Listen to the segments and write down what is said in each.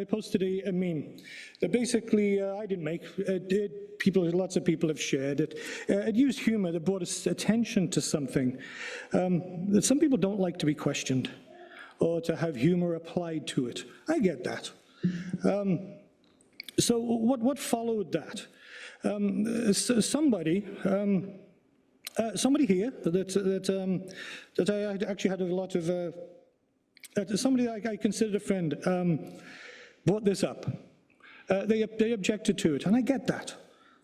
posted a meme that basically I didn't make. Lots of people have shared it. It used humor that brought us attention to something that some people don't like to be questioned or to have humor applied to it. I get that. So what followed that? Somebody here that I actually had a lot of, somebody I considered a friend, brought this up. They objected to it, and I get that.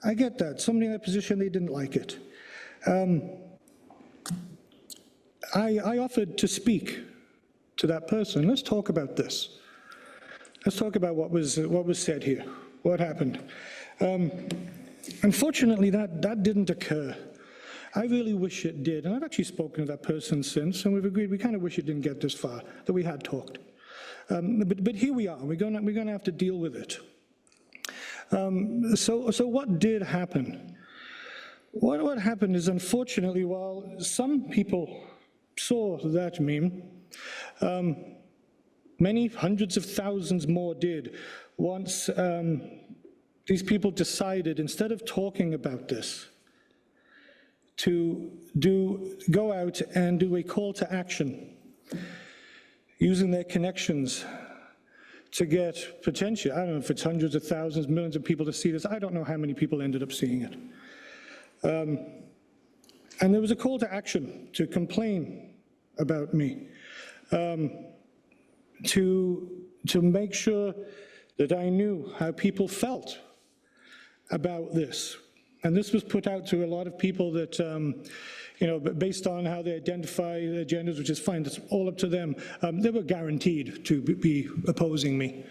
I get that. Somebody in that position, they didn't like it. I offered to speak to that person. Let's talk about this. Let's talk about what was said here, what happened. Unfortunately, that didn't occur. I really wish it did, and I've actually spoken to that person since, and we've agreed we kind of wish it didn't get this far, that we had talked. But here we are. We're going to have to deal with it. So what did happen? What happened is, unfortunately, while some people saw that meme, many hundreds of thousands more did once these people decided, instead of talking about this, to go out and do a call to action using their connections to get potentially, I don't know if it's hundreds of thousands, millions of people to see this. I don't know how many people ended up seeing it. And there was a call to action to complain about me, to make sure that I knew how people felt about this. And this was put out to a lot of people that, based on how they identify their genders, which is fine, that's all up to them. They were guaranteed to be opposing me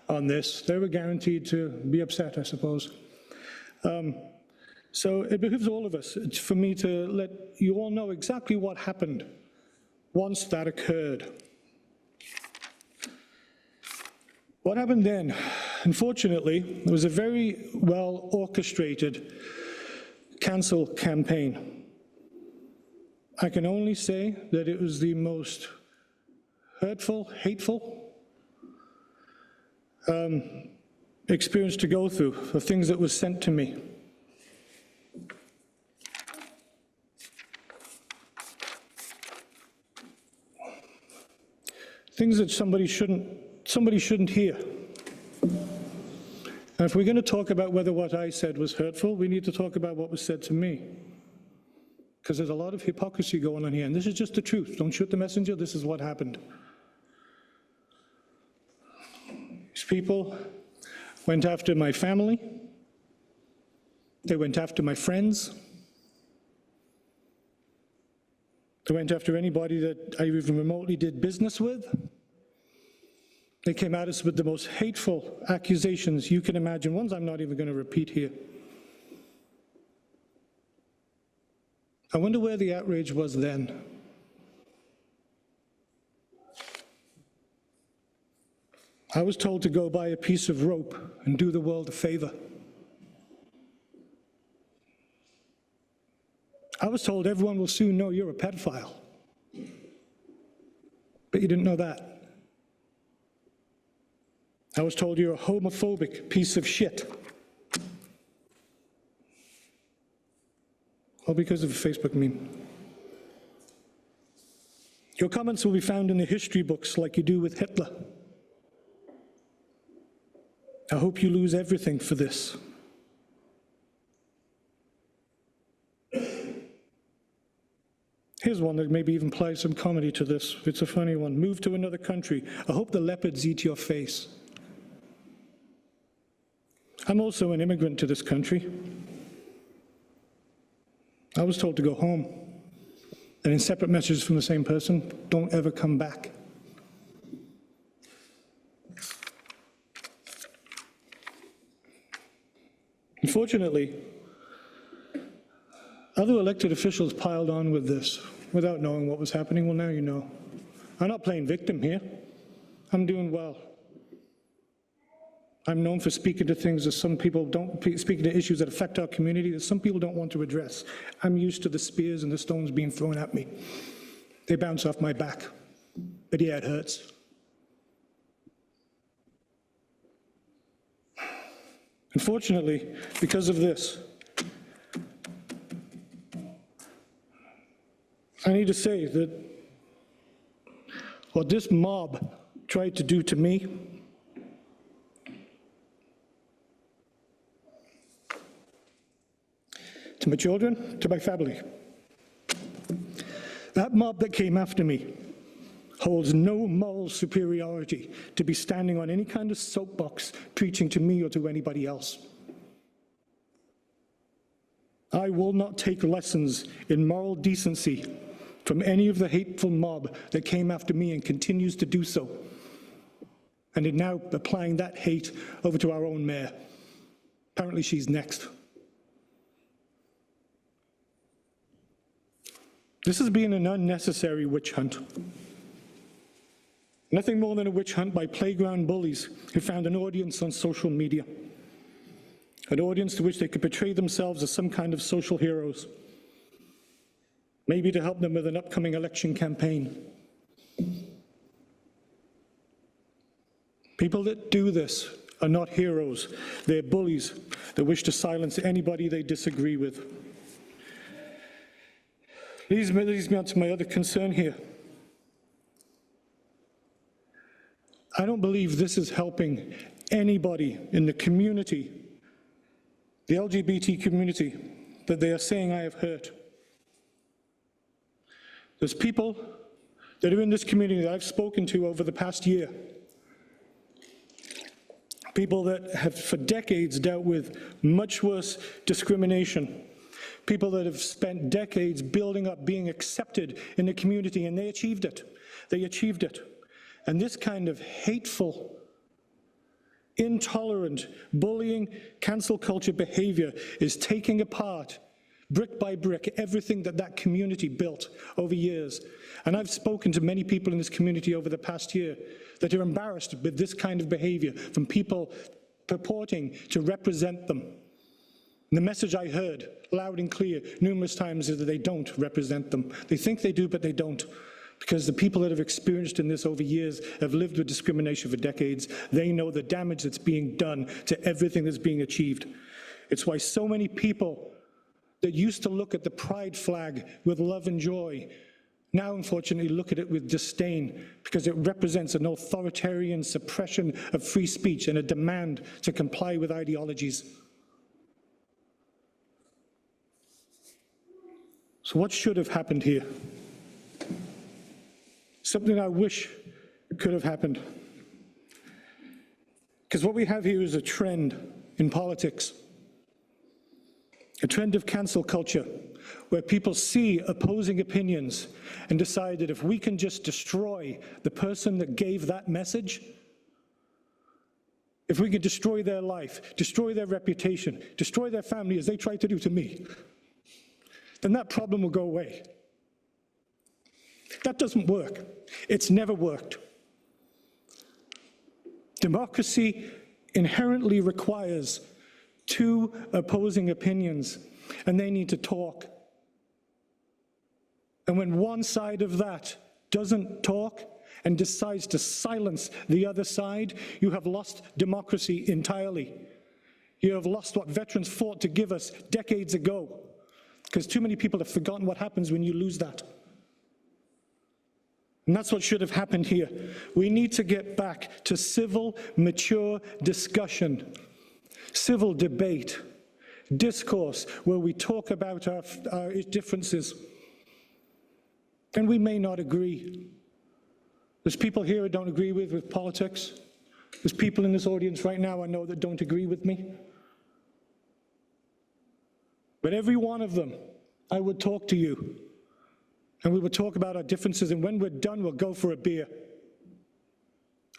on this. They were guaranteed to be upset, I suppose. So it behooves all of us, for me to let you all know exactly what happened once that occurred. What happened then? Unfortunately, it was a very well orchestrated cancel campaign. I can only say that it was the most hurtful, hateful experience to go through, the things that was sent to me. Things that somebody shouldn't hear. And if we're going to talk about whether what I said was hurtful, we need to talk about what was said to me. Because there's a lot of hypocrisy going on here, and this is just the truth. Don't shoot the messenger, this is what happened. These people went after my family, they went after my friends, they went after anybody that I even remotely did business with. They came at us with the most hateful accusations you can imagine, ones I'm not even going to repeat here. I wonder where the outrage was then. I was told to go buy a piece of rope and do the world a favor. I was told everyone will soon know you're a pedophile. But you didn't know that. I was told you're a homophobic piece of shit. All because of a Facebook meme. Your comments will be found in the history books like you do with Hitler. I hope you lose everything for this. Here's one that maybe even applies some comedy to this. It's a funny one. Move to another country. I hope the leopards eat your face. I'm also an immigrant to this country. I was told to go home. And in separate messages from the same person, don't ever come back. Unfortunately, other elected officials piled on with this without knowing what was happening. Well, now you know. I'm not playing victim here. I'm doing well. I'm known for speaking to things that some people don't, speaking to issues that affect our community that some people don't want to address. I'm used to the spears and the stones being thrown at me. They bounce off my back. But yeah, it hurts. Unfortunately, because of this, I need to say that what this mob tried to do to me, to my children, to my family, that mob that came after me holds no moral superiority to be standing on any kind of soapbox preaching to me or to anybody else. I will not take lessons in moral decency from any of the hateful mob that came after me and continues to do so, and is now applying that hate over to our own mayor. Apparently she's next. This has been an unnecessary witch hunt. Nothing more than a witch hunt by playground bullies who found an audience on social media, an audience to which they could portray themselves as some kind of social heroes, maybe to help them with an upcoming election campaign. People that do this are not heroes. They're bullies that wish to silence anybody they disagree with. Leads me on to my other concern here. I don't believe this is helping anybody in the community, the LGBT community, that they are saying I have hurt. There's people that are in this community that I've spoken to over the past year, people that have for decades dealt with much worse discrimination, people that have spent decades building up, being accepted in the community, and they achieved it. They achieved it. And this kind of hateful, intolerant, bullying, cancel culture behavior is taking apart, brick by brick, everything that that community built over years. And I've spoken to many people in this community over the past year that are embarrassed with this kind of behavior from people purporting to represent them. And the message I heard loud and clear numerous times is that they don't represent them. They think they do, but they don't. Because the people that have experienced in this over years have lived with discrimination for decades. They know the damage that's being done to everything that's being achieved. It's why so many people that used to look at the pride flag with love and joy now, unfortunately, look at it with disdain, because it represents an authoritarian suppression of free speech and a demand to comply with ideologies. So what should have happened here? Something I wish could have happened. Because what we have here is a trend in politics, a trend of cancel culture, where people see opposing opinions and decide that if we can just destroy the person that gave that message, if we can destroy their life, destroy their reputation, destroy their family as they tried to do to me, then that problem will go away. That doesn't work. It's never worked. Democracy inherently requires two opposing opinions, and they need to talk. And when one side of that doesn't talk and decides to silence the other side, you have lost democracy entirely. You have lost what veterans fought to give us decades ago, because too many people have forgotten what happens when you lose that. And that's what should have happened here. We need to get back to civil, mature discussion, civil debate, discourse, where we talk about our differences. And we may not agree. There's people here I don't agree with politics. There's people in this audience right now I know that don't agree with me. But every one of them, I would talk to you. And we would talk about our differences, and when we're done, we'll go for a beer.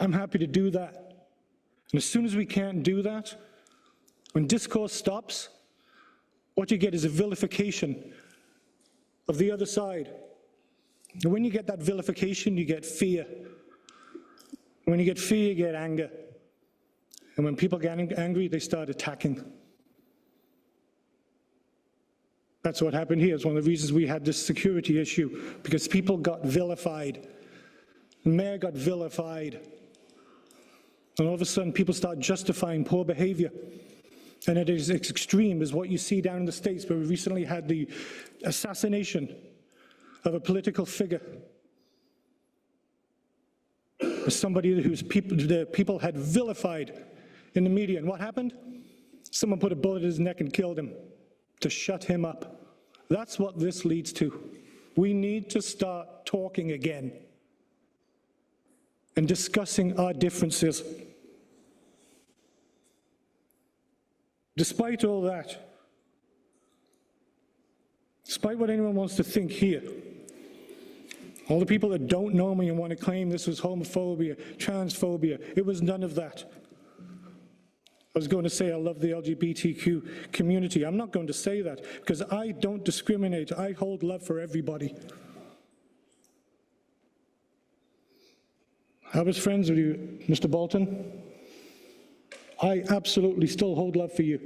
I'm happy to do that. And as soon as we can't do that, when discourse stops, what you get is a vilification of the other side. And when you get that vilification, you get fear. When you get fear, you get anger. And when people get angry, they start attacking. That's what happened here. It's one of the reasons we had this security issue, because people got vilified. The mayor got vilified. And all of a sudden, people start justifying poor behavior. And it is as extreme as what you see down in the States, where we recently had the assassination of a political figure, somebody whose people had vilified in the media. And what happened? Someone put a bullet in his neck and killed him to shut him up. That's what this leads to. We need to start talking again and discussing our differences. Despite all that, despite what anyone wants to think here, all the people that don't know me and want to claim this was homophobia, transphobia, it was none of that. I was going to say I love the LGBTQ community. I'm not going to say that because I don't discriminate. I hold love for everybody. I was friends with you, Mr. Bolton. I absolutely still hold love for you.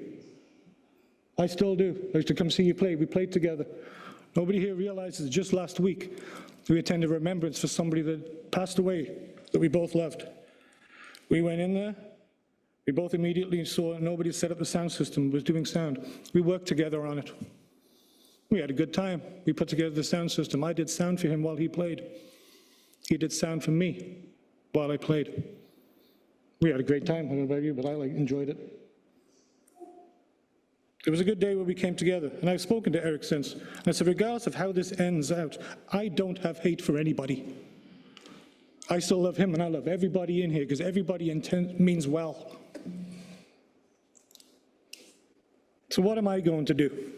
I still do. I used to come see you play. We played together. Nobody here realizes just last week we attended remembrance for somebody that passed away that we both loved. We went in there. We both immediately saw nobody set up the sound system, was doing sound. We worked together on it. We had a good time. We put together the sound system. I did sound for him while he played. He did sound for me while I played. We had a great time. I don't know about you, but I enjoyed it. It was a good day where we came together, and I've spoken to Eric since. And I said, regardless of how this ends out, I don't have hate for anybody. I still love him, and I love everybody in here, because everybody means well. So what am I going to do?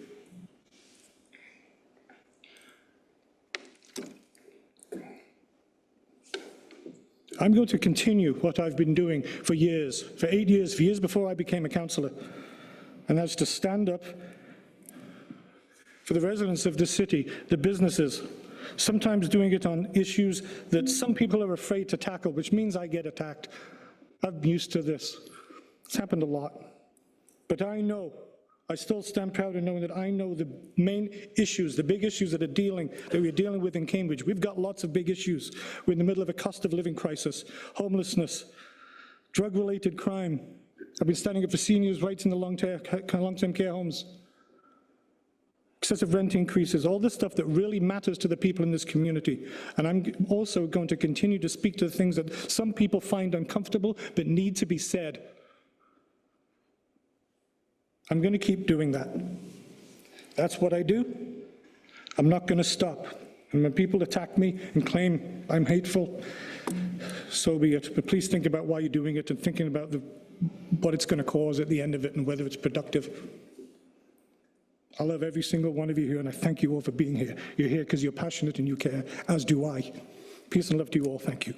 I'm going to continue what I've been doing for years, for 8 years, for years before I became a councillor. And that's to stand up for the residents of the city, the businesses, sometimes doing it on issues that some people are afraid to tackle, which means I get attacked. I'm used to this. It's happened a lot. But I still stand proud in knowing that I know the main issues, the big issues that we're dealing with in Cambridge. We've got lots of big issues. We're in the middle of a cost of living crisis, homelessness, drug-related crime. I've been standing up for seniors' rights in the long-term care homes, excessive rent increases, all this stuff that really matters to the people in this community. And I'm also going to continue to speak to the things that some people find uncomfortable but need to be said. I'm going to keep doing that. That's what I do. I'm not going to stop. And when people attack me and claim I'm hateful, so be it. But please think about why you're doing it and thinking about what it's going to cause at the end of it and whether it's productive. I love every single one of you here, and I thank you all for being here. You're here because you're passionate and you care, as do I. Peace and love to you all. Thank you.